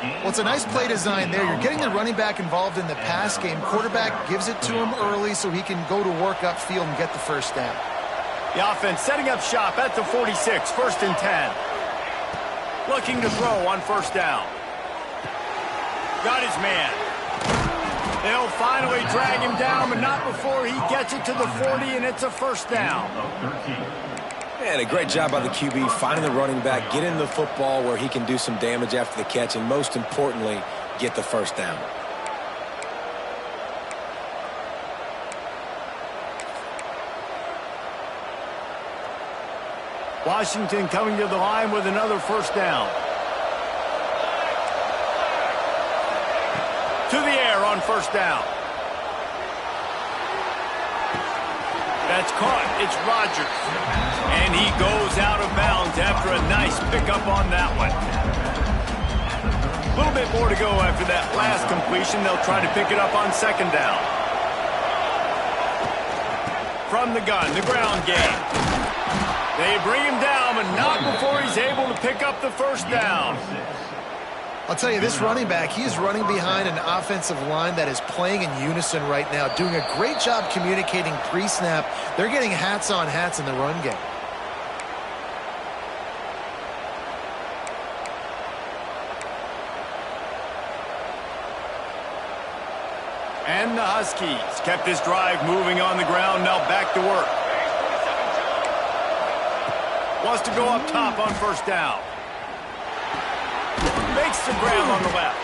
Well, it's a nice play design there. You're getting the running back involved in the pass game. Quarterback gives it to him early so he can go to work upfield and get the 1st down. The offense setting up shop at the 46. 1st and 10. Looking to throw on 1st down. Got his man. They'll finally drag him down, but not before he gets it to the 40, and it's a 1st down. And a great job by the QB finding the running back, getting the football where he can do some damage after the catch, and most importantly, get the first down. Washington coming to the line with another first down. To the air on first down. That's caught. It's Rodgers. And he goes out of bounds after a nice pickup on that one. A little bit more to go after that last completion. They'll try to pick it up on second down. From the gun, the ground game. They bring him down, but not before he's able to pick up the first down. I'll tell you, this running back, he is running behind an offensive line that is playing in unison right now, doing a great job communicating pre-snap. They're getting hats on hats in the run game. And the Huskies kept this drive moving on the ground, now back to work. Wants to go up top on first down. Makes the grab on the left.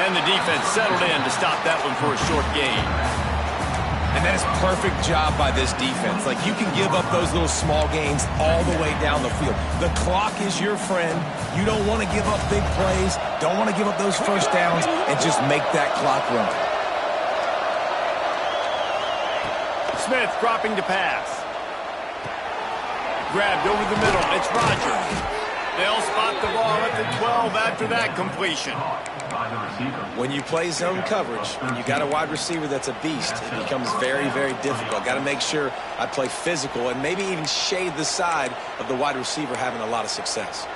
And the defense settled in to stop that one for a short gain. And that is perfect job by this defense. Like, you can give up those little small gains all the way down the field. The clock is your friend. You don't want to give up big plays. Don't want to give up those first downs and just make that clock run. Smith dropping to pass. Grabbed over the middle. It's Rodgers. They'll spot the ball at the 12 after that completion. When you play zone coverage, when you got a wide receiver that's a beast, it becomes very, very difficult. Got to make sure I play physical and maybe even shade the side of the wide receiver having a lot of success.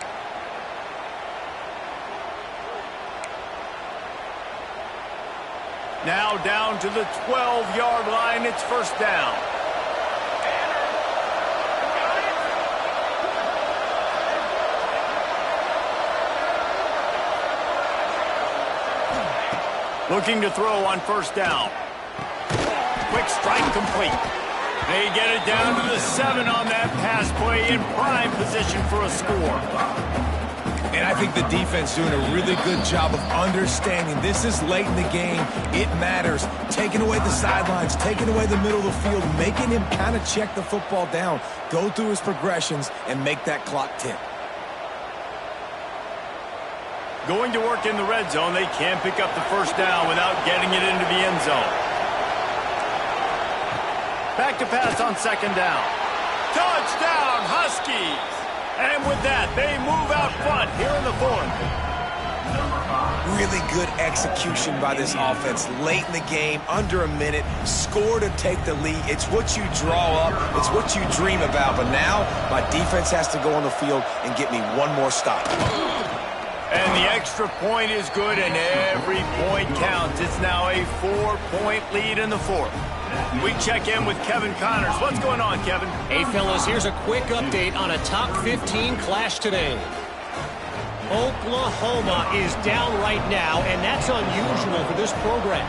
Now down to the 12-yard line. It's first down. Looking to throw on first down. Quick strike complete. They get it down to the 7 on that pass play, in prime position for a score. And I think the defense doing a really good job of understanding this is late in the game. It matters. Taking away the sidelines, taking away the middle of the field, making him kind of check the football down, go through his progressions, and make that clock tick. Going to work in the red zone. They can't pick up the first down without getting it into the end zone. Back to pass on second down. Touchdown, Huskies! And with that, they move out front here in the fourth. Really good execution by this offense late in the game, under a minute, score to take the lead. It's what you draw up, it's what you dream about. But now, my defense has to go on the field and get me one more stop. And the extra point is good, and every point counts. It's now a 4-point lead in the fourth. We check in with Kevin Connors. What's going on, Kevin? Hey, fellas, here's a quick update on a top 15 clash today. Oklahoma is down right now, and that's unusual for this program.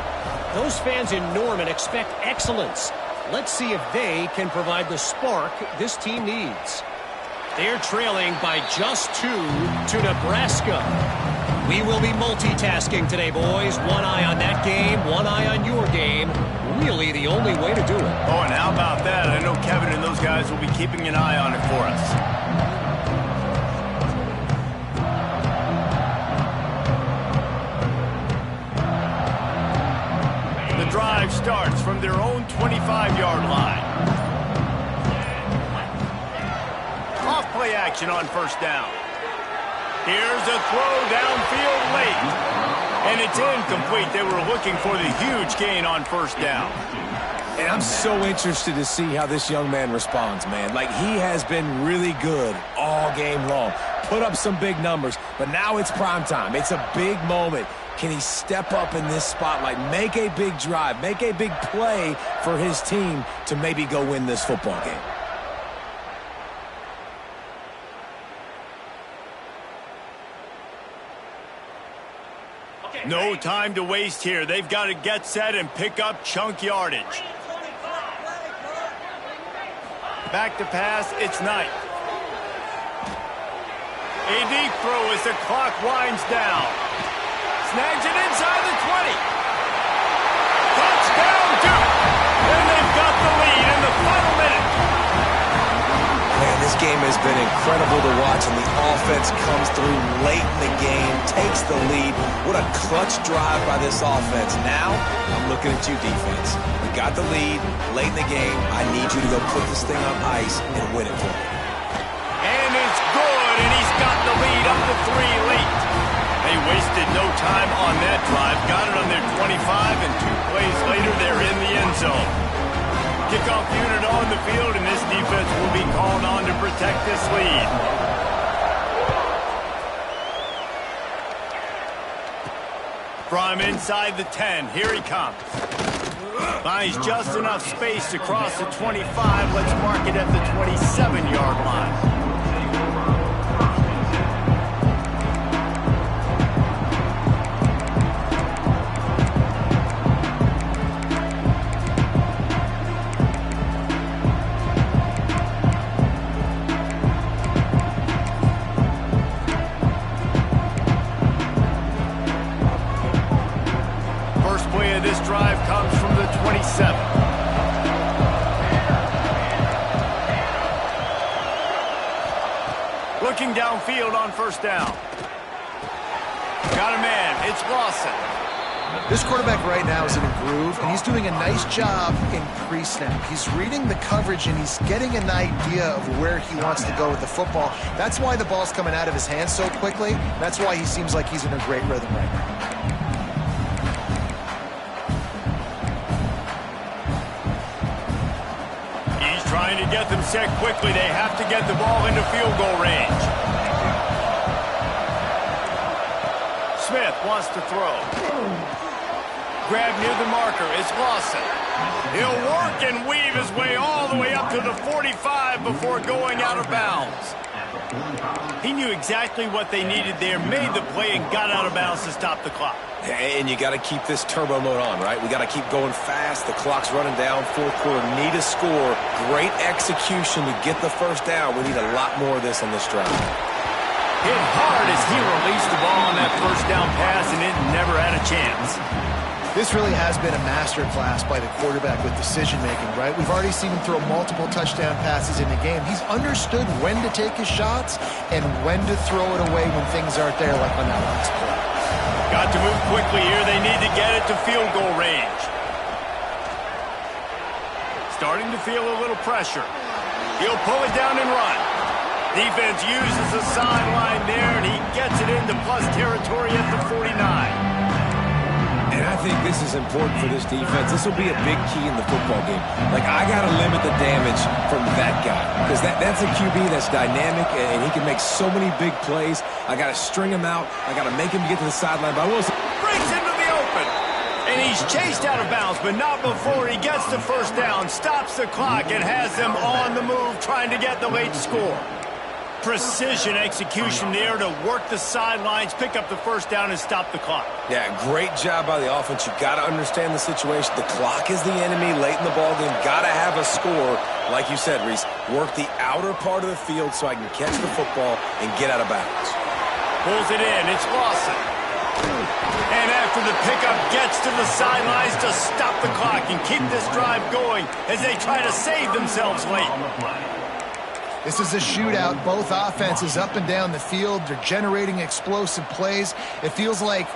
Those fans in Norman expect excellence. Let's see if they can provide the spark this team needs. They're trailing by just 2 to Nebraska. We will be multitasking today, boys. One eye on that game, one eye on your game. Really the only way to do it. Oh, and how about that? I know Kevin and those guys will be keeping an eye on it for us. The drive starts from their own 25-yard line. Off play action on first down. Here's a throw downfield late. And it's incomplete. They were looking for the huge gain on first down. And I'm so interested to see how this young man responds, man. Like, he has been really good all game long. Put up some big numbers, but now it's prime time. It's a big moment. Can he step up in this spotlight, make a big drive, make a big play for his team to maybe go win this football game? No time to waste here. They've got to get set and pick up chunk yardage. Back to pass, it's Knight. A deep throw as the clock winds down. Snags it inside the 20. Touchdown, Duke. And they've got the lead in the final minute. Man, this game has been incredible to watch, and the offense comes through late in the game, takes the lead. What a clutch drive by this offense. Now, I'm looking at you, defense. We got the lead late in the game. I need you to go put this thing on ice and win it for me. And it's good, and he's got the lead up to 3 late. They wasted no time on that drive. Got it on their 25, and 2 plays later, they're in the end zone. Kickoff unit on the field, and this defense will be called on to protect this lead. From inside the 10, here he comes. Finds just enough space to cross the 25. Let's mark it at the 27-yard line. This drive comes from the 27. Looking downfield on first down. Got a man. It's Lawson. This quarterback right now is in a groove, and he's doing a nice job in pre-snap. He's reading the coverage, and he's getting an idea of where he wants to go with the football. That's why the ball's coming out of his hands so quickly. That's why he seems like he's in a great rhythm right now. Trying to get them set quickly. They have to get the ball into field goal range. Smith wants to throw. Grab near the marker. It's Lawson. He'll work and weave his way all the way up to the 45 before going out of bounds. He knew exactly what they needed there, made the play, and got out of bounds to stop the clock. And you got to keep this turbo mode on, right? We got to keep going fast. The clock's running down. Fourth quarter, need a score. Great execution to get the first down. We need a lot more of this on this drive. Hit hard as he released the ball on that first down pass, and it never had a chance. This really has been a masterclass by the quarterback with decision-making, right? We've already seen him throw multiple touchdown passes in the game. He's understood when to take his shots and when to throw it away when things aren't there, like on that last play. Got to move quickly here. They need to get it to field goal range. Starting to feel a little pressure. He'll pull it down and run. Defense uses the sideline there, and he gets it into plus territory at the 49. And I think this is important for this defense. This will be a big key in the football game. Like, I got to limit the damage from that guy, because that's a QB that's dynamic, and he can make so many big plays. I got to string him out. I got to make him get to the sideline. But I will say, breaks into the open, and he's chased out of bounds, but not before he gets the first down, stops the clock, and has them on the move trying to get the late score. Precision execution there to work the sidelines, pick up the first down, and stop the clock. Yeah, great job by the offense. You got to understand the situation. The clock is the enemy late in the ballgame. Got to have a score. Like you said, Reese, work the outer part of the field so I can catch the football and get out of bounds. Pulls it in. It's Lawson. And after the pickup, gets to the sidelines to stop the clock and keep this drive going as they try to save themselves late. This is a shootout. Both offenses up and down the field. They're generating explosive plays. It feels like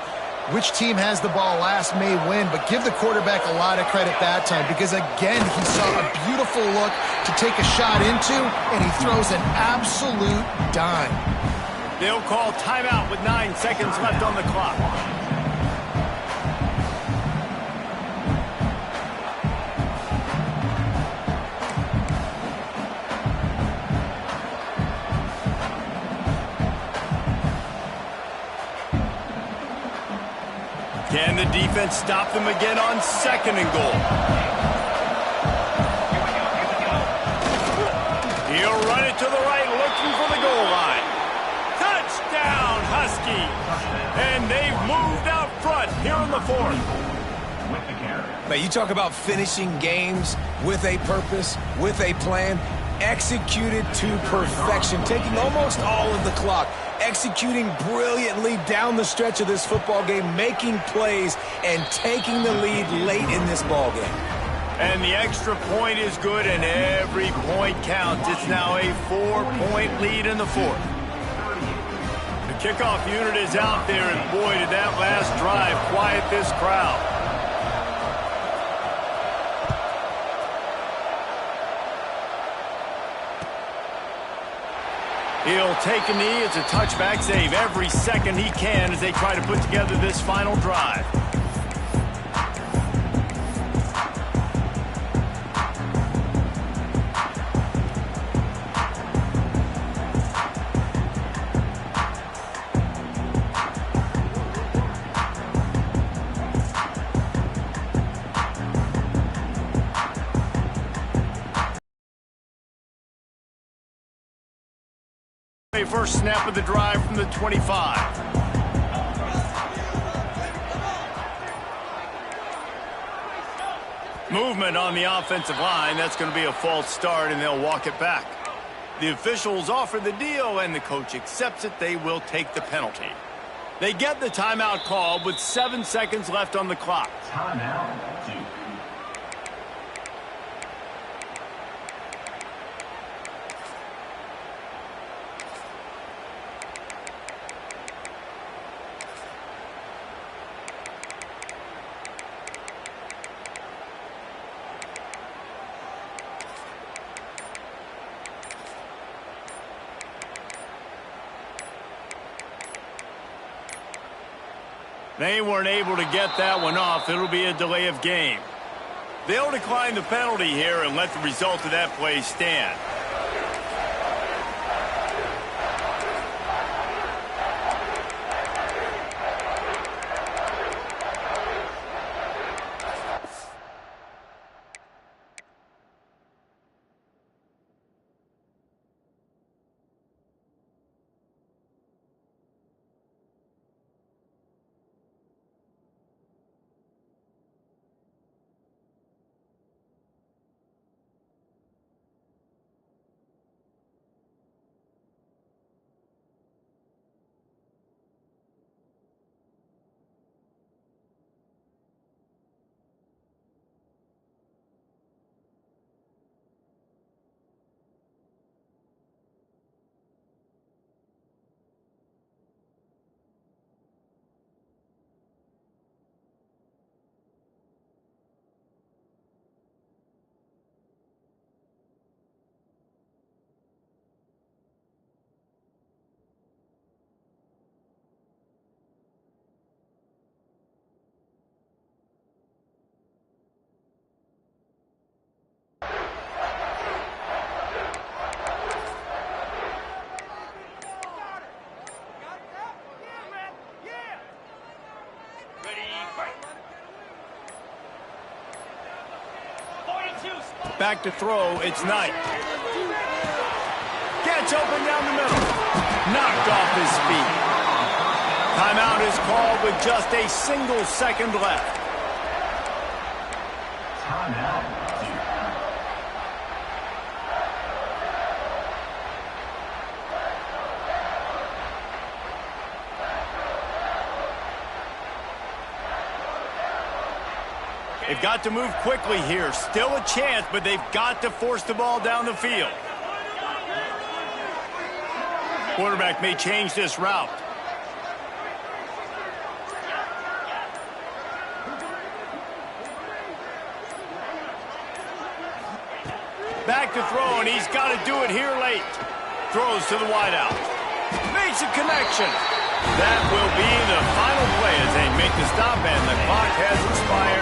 which team has the ball last may win, but give the quarterback a lot of credit that time, because, again, he saw a beautiful look to take a shot into, and he throws an absolute dime. They'll call timeout with 9 seconds left on the clock. Can the defense stop them again on 2nd and goal? He'll run it to the right, looking for the goal line. Touchdown, Husky! And they've moved out front here in the 4th. Man, you talk about finishing games with a purpose, with a plan, executed to perfection, taking almost all of the clock executing brilliantly down the stretch of this football game, making plays and taking the lead late in this ball game. And the extra point is good, and every point counts. It's now a 4-point lead in the fourth. The kickoff unit is out there, and boy, did that last drive quiet this crowd. He'll take a knee. It's a touchback save every second he can as they try to put together this final drive. First snap of the drive from the 25. Movement on the offensive line. That's going to be a false start, and they'll walk it back. The officials offer the deal, and the coach accepts it. They will take the penalty. They get the timeout called with 7 seconds left on the clock. Timeout. They weren't able to get that one off. It'll be a delay of game. They'll decline the penalty here and let the result of that play stand. Back to throw, it's Knight. Gets open down the middle. Knocked off his feet. Timeout is called with just a single second left. Timeout. They've got to move quickly here. Still a chance, but they've got to force the ball down the field. Quarterback may change this route. Back to throw, and he's got to do it here late. Throws to the wideout. Makes a connection. That will be the final play as they make the stop, and the clock has expired.